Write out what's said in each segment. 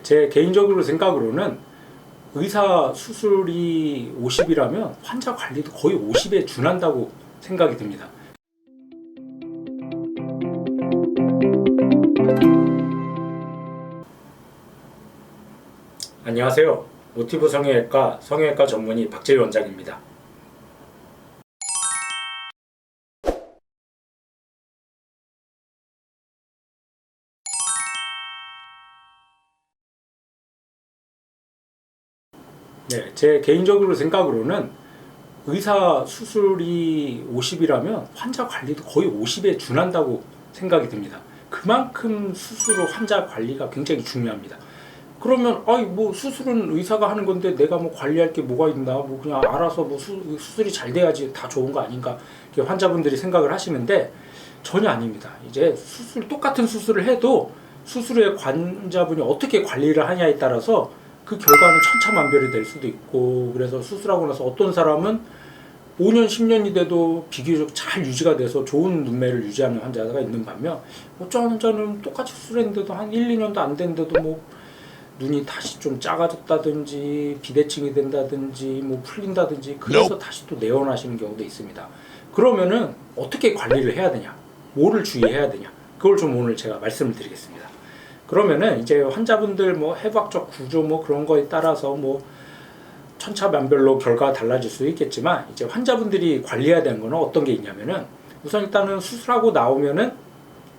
제 개인적으로 생각으로는 의사 수술이 50이라면 환자 관리도 거의 50에 준한다고 생각이 듭니다. 안녕하세요. 모티브 성형외과 전문의 박재희 원장입니다. 네, 제 개인적으로 생각으로는 의사 수술이 50이라면 환자 관리도 거의 50에 준한다고 생각이 듭니다. 그만큼 수술 후 환자 관리가 굉장히 중요합니다. 그러면 뭐 수술은 의사가 하는 건데 내가 뭐 관리할 게 뭐가 있나, 뭐 그냥 알아서 뭐 수술이 잘 돼야지 다 좋은 거 아닌가, 이렇게 환자분들이 생각을 하시는데 전혀 아닙니다. 이제 똑같은 수술을 해도 수술의 환자분이 어떻게 관리를 하냐에 따라서 그 결과는 천차만별이 될 수도 있고, 그래서 수술하고 나서 어떤 사람은 5년, 10년이 돼도 비교적 잘 유지가 돼서 좋은 눈매를 유지하는 환자가 있는 반면, 어떤 환자는 똑같이 수술했는데도 한 1, 2년도 안 됐는데도 뭐 눈이 다시 좀 작아졌다든지 비대칭이 된다든지 뭐 풀린다든지, 그래서 다시 또 내원하시는 경우도 있습니다. 그러면은 어떻게 관리를 해야 되냐, 뭐를 주의해야 되냐, 그걸 좀 오늘 제가 말씀을 드리겠습니다. 그러면은 이제 환자분들 뭐 해부학적 구조 뭐 그런 거에 따라서 뭐 천차만별로 결과가 달라질 수도 있겠지만, 이제 환자분들이 관리해야 되는 거는 어떤 게 있냐면은, 우선 일단은 수술하고 나오면은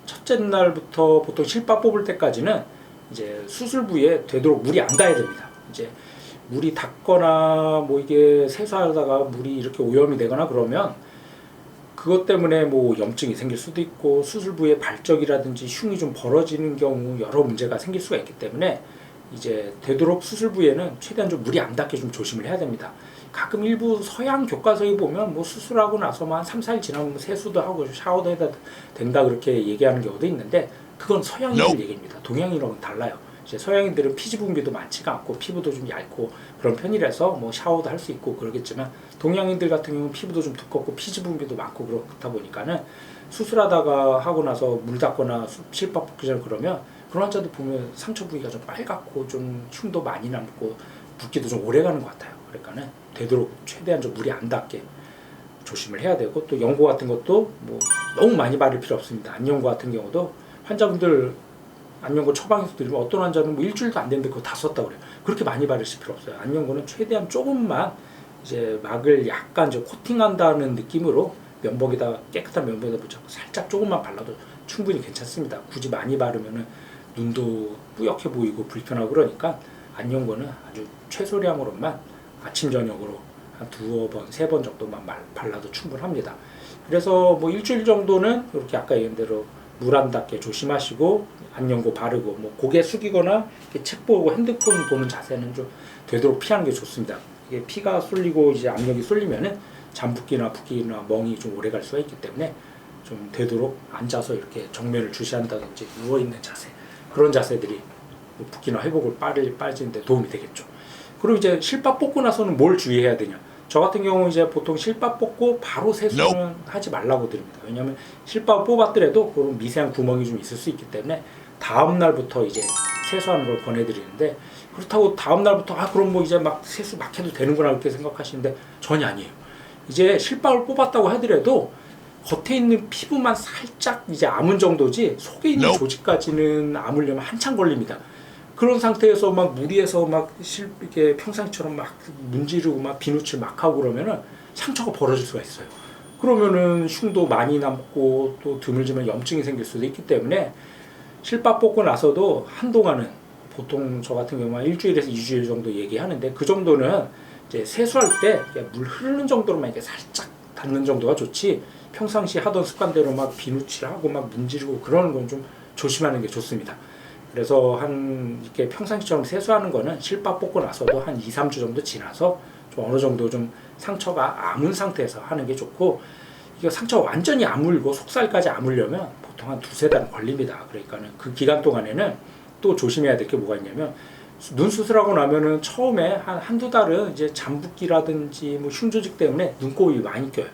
첫째 날부터 보통 실밥 뽑을 때까지는 이제 수술 부위에 되도록 물이 안 닿아야 됩니다. 이제 물이 닿거나 뭐 이게 세수하다가 물이 이렇게 오염이 되거나 그러면 그것 때문에 뭐 염증이 생길 수도 있고, 수술 부위의 발적이라든지 흉이 좀 벌어지는 경우 여러 문제가 생길 수가 있기 때문에 이제 되도록 수술 부위에는 최대한 좀 물이 안 닿게 좀 조심을 해야 됩니다. 가끔 일부 서양 교과서에 보면 뭐 수술하고 나서만 3, 4일 지나면 세수도 하고 샤워도 해야 된다 그렇게 얘기하는 경우도 있는데, 그건 서양인들 얘기입니다. 동양인하고는 달라요. 이제 서양인들은 피지 분비도 많지가 않고 피부도 좀 얇고 그런 편이라서 뭐 샤워도 할 수 있고 그러겠지만, 동양인들 같은 경우는 피부도 좀 두껍고 피지 분비도 많고 그렇다 보니까는 수술하다가 하고 나서 물 닿거나 실밥 붓기 전에 그러면 그런 환자들 보면 상처 부위가 좀 빨갛고 좀 흉도 많이 남고 붓기도 좀 오래 가는 것 같아요. 그러니까는 되도록 최대한 좀 물이 안 닿게 조심을 해야 되고, 또 연고 같은 것도 뭐 너무 많이 바를 필요 없습니다. 안연고 같은 경우도 환자분들 안연고 처방에서 드리면 어떤 환자는 뭐 일주일도 안 됐는데 그거 다 썼다고 그래요. 그렇게 많이 바르실 필요 없어요. 안연고는 최대한 조금만 이제 막을 약간 좀 코팅한다는 느낌으로 면봉에다, 깨끗한 면봉에다 붙여서 살짝 조금만 발라도 충분히 괜찮습니다. 굳이 많이 바르면은 눈도 뿌옇게 보이고 불편하고 그러니까 안연고는 아주 최소량으로만 아침 저녁으로 한 2번, 3번 정도만 발라도 충분합니다. 그래서 뭐 일주일 정도는 이렇게 아까 얘기한 대로 물 안 닿게 조심하시고 안연고 바르고, 뭐 고개 숙이거나 책 보고 핸드폰 보는 자세는 좀 되도록 피하는 게 좋습니다. 이게 피가 쏠리고 이제 압력이 쏠리면은 잠붓기나 붓기나 멍이 좀 오래 갈 수가 있기 때문에 좀 되도록 앉아서 이렇게 정면을 주시한다든지 누워 있는 자세, 그런 자세들이 붓기나 회복을 빠지는데 도움이 되겠죠. 그리고 이제 실밥 뽑고 나서는 뭘 주의해야 되냐? 저 같은 경우 이제 보통 실밥 뽑고 바로 세수는 하지 말라고 드립니다. 왜냐하면 실밥 뽑았더라도 그런 미세한 구멍이 좀 있을 수 있기 때문에 다음 날부터 이제 세수하는 걸 권해드리는데, 그렇다고 다음 날부터 그럼 뭐 이제 막 세수 막 해도 되는구나 이렇게 생각하시는데 전혀 아니에요. 이제 실밥을 뽑았다고 하더라도 겉에 있는 피부만 살짝 이제 아문 정도지 속에 있는 조직까지는 아물려면 한참 걸립니다. 그런 상태에서 막 무리해서 막 이렇게 평상시처럼 막 문지르고 막 비누칠 막 하고 그러면은 상처가 벌어질 수가 있어요. 그러면은 흉도 많이 남고 또 드물지만 염증이 생길 수도 있기 때문에 실밥 뽑고 나서도 한동안은, 보통 저 같은 경우는 일주일에서 2주일 정도 얘기하는데, 그 정도는 이제 세수할 때 물 흐르는 정도로만 이렇게 살짝 닿는 정도가 좋지, 평상시 하던 습관대로 막 비누칠하고 막 문지르고 그러는 건 좀 조심하는 게 좋습니다. 그래서 한 이렇게 평상시처럼 세수하는 거는 실밥 뽑고 나서도 한 2, 3주 정도 지나서 좀 어느 정도 좀 상처가 아문 상태에서 하는 게 좋고, 이거 상처가 완전히 아물고 속살까지 아물려면 보통 한 2-3달 걸립니다. 그러니까는 그 기간 동안에는 또 조심해야 될 게 뭐가 있냐면, 눈 수술하고 나면은 처음에 한두 달은 이제 잠붓기라든지 뭐 흉조직 때문에 눈곱이 많이 껴요.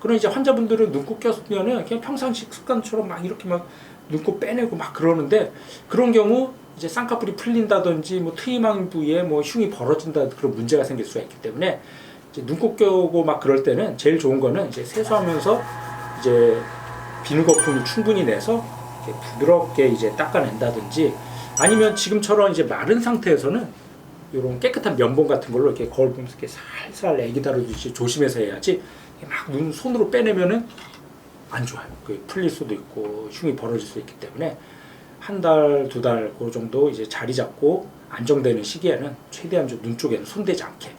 그럼 이제 환자분들은 눈곱 꼈으면은 그냥 평상시 습관처럼 막 이렇게 막 눈곱 빼내고 막 그러는데, 그런 경우 이제 쌍꺼풀이 풀린다든지 뭐 트임한 부위에 뭐 흉이 벌어진다 그런 문제가 생길 수가 있기 때문에 이제 눈곱 껴고 막 그럴 때는 제일 좋은 거는 이제 세수하면서 이제 비누 거품을 충분히 내서 이렇게 부드럽게 이제 닦아낸다든지 아니면 지금처럼 이제 마른 상태에서는 이런 깨끗한 면봉 같은 걸로 이렇게 거울 보면서 이렇게 살살 애기 다루듯이 조심해서 해야지 막 눈 손으로 빼내면은 안 좋아요. 그 풀릴 수도 있고 흉이 벌어질 수 있기 때문에 한 달, 두 달 그 정도 이제 자리 잡고 안정되는 시기에는 최대한 좀 눈 쪽에는 손대지 않게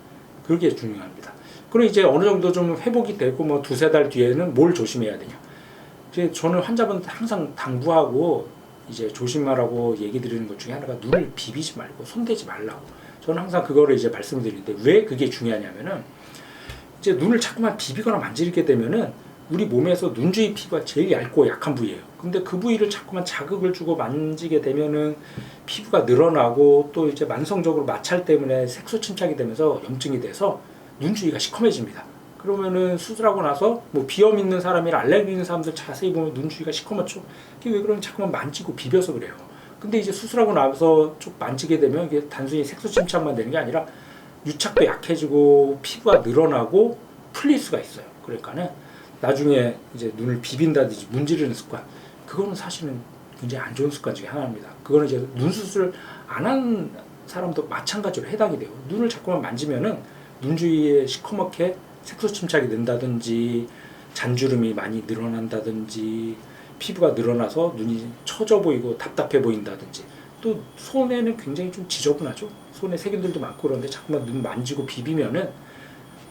그게 중요합니다. 그리고 이제 어느 정도 좀 회복이 되고 뭐 두세 달 뒤에는 뭘 조심해야 되냐. 이제 저는 환자분한테 항상 당부하고 이제 조심하라고 얘기 드리는 것 중에 하나가 눈을 비비지 말고 손대지 말라고. 저는 항상 그거를 이제 말씀드리는데 왜 그게 중요하냐면은 이제 눈을 자꾸만 비비거나 만지게 되면은 우리 몸에서 눈 주위 피부가 제일 얇고 약한 부위예요. 근데 그 부위를 자꾸만 자극을 주고 만지게 되면은 피부가 늘어나고 또 이제 만성적으로 마찰 때문에 색소 침착이 되면서 염증이 돼서 눈 주위가 시커매집니다. 그러면은 수술하고 나서 뭐 비염 있는 사람이나 알레르기 있는 사람들 자세히 보면 눈 주위가 시커멓죠. 이게 왜 그러면 자꾸만 만지고 비벼서 그래요. 근데 이제 수술하고 나서 좀 만지게 되면 이게 단순히 색소 침착만 되는 게 아니라 유착도 약해지고 피부가 늘어나고 풀릴 수가 있어요. 그러니까는 나중에 이제 눈을 비빈다든지 문지르는 습관, 그거는 사실은 굉장히 안 좋은 습관 중에 하나입니다. 그거는 이제 눈 수술 안 한 사람도 마찬가지로 해당이 돼요. 눈을 자꾸만 만지면은 눈 주위에 시커멓게 색소 침착이 된다든지 잔주름이 많이 늘어난다든지 피부가 늘어나서 눈이 처져 보이고 답답해 보인다든지 또 손에는 굉장히 좀 지저분하죠. 손에 세균들도 많고 그런데 자꾸만 눈 만지고 비비면은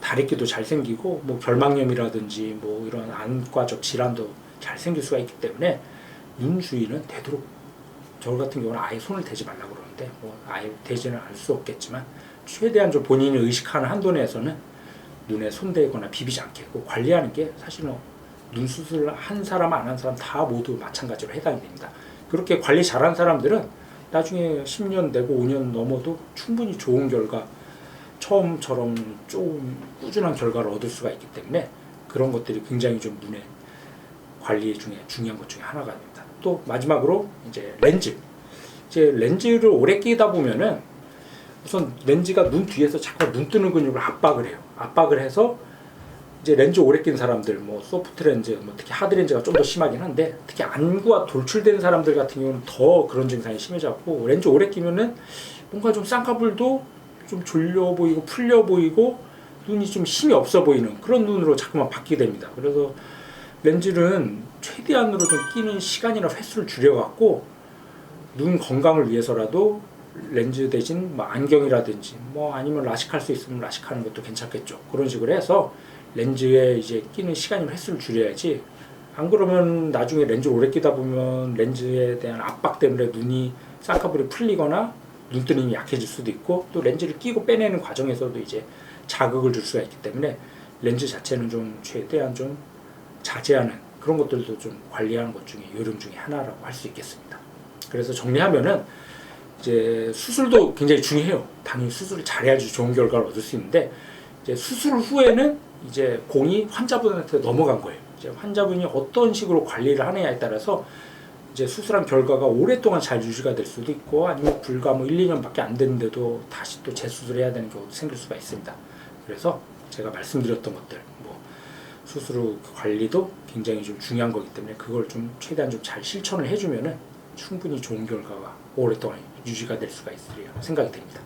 다래끼도 잘 생기고 뭐 결막염이라든지 뭐 이런 안과적 질환도 잘 생길 수가 있기 때문에 눈 주위는 되도록 저 같은 경우는 아예 손을 대지 말라고 그러는데 뭐 아예 대지는 않을 수 없겠지만 최대한 좀 본인이 의식하는 한도 내에서는 눈에 손대거나 비비지 않게 관리하는 게 사실은 눈 수술을 한 사람 안 한 사람 다 모두 마찬가지로 해당이 됩니다. 그렇게 관리 잘한 사람들은 나중에 10년 내고 5년 넘어도 충분히 좋은 결과 처음처럼 좀 꾸준한 결과를 얻을 수가 있기 때문에 그런 것들이 굉장히 좀 눈의 관리 중에 중요한 것 중에 하나가 됩니다. 또 마지막으로 이제 렌즈. 이제 렌즈를 오래 끼다 보면은 우선 렌즈가 눈 뒤에서 자꾸 눈 뜨는 근육을 압박을 해요. 압박을 해서 이제 렌즈 오래 낀 사람들, 뭐 소프트 렌즈, 뭐 특히 하드 렌즈가 좀 더 심하긴 한데 특히 안구가 돌출된 사람들 같은 경우는 더 그런 증상이 심해졌고 렌즈 오래 끼면은 뭔가 좀 쌍꺼풀도 좀 졸려 보이고 풀려 보이고 눈이 좀 힘이 없어 보이는 그런 눈으로 자꾸만 바뀌게 됩니다. 그래서 렌즈는 최대한으로 좀 끼는 시간이나 횟수를 줄여갖고 눈 건강을 위해서라도 렌즈 대신 뭐 안경이라든지 뭐 아니면 라식할 수 있으면 라식하는 것도 괜찮겠죠. 그런 식으로 해서 렌즈에 이제 끼는 시간이나 횟수를 줄여야지 안 그러면 나중에 렌즈 오래 끼다 보면 렌즈에 대한 압박 때문에 눈이 쌍꺼풀이 풀리거나 눈뜨림이 약해질 수도 있고 또 렌즈를 끼고 빼내는 과정에서도 이제 자극을 줄 수가 있기 때문에 렌즈 자체는 좀 최대한 좀 자제하는 그런 것들도 좀 관리하는 것 중에 요령 중에 하나라고 할 수 있겠습니다. 그래서 정리하면은 이제 수술도 굉장히 중요해요. 당연히 수술을 잘해야지 좋은 결과를 얻을 수 있는데 이제 수술 후에는 이제 공이 환자분한테 넘어간 거예요. 이제 환자분이 어떤 식으로 관리를 하느냐에 따라서 이제 수술한 결과가 오랫동안 잘 유지가 될 수도 있고 아니면 불과 뭐 1, 2년밖에 안 됐는데도 다시 또 재수술해야 되는 경우도 생길 수가 있습니다. 그래서 제가 말씀드렸던 것들 뭐 수술 후 관리도 굉장히 좀 중요한 거기 때문에 그걸 좀 최대한 좀 잘 실천을 해주면은 충분히 좋은 결과가 오랫동안 유지가 될 수가 있으리라 생각이 됩니다.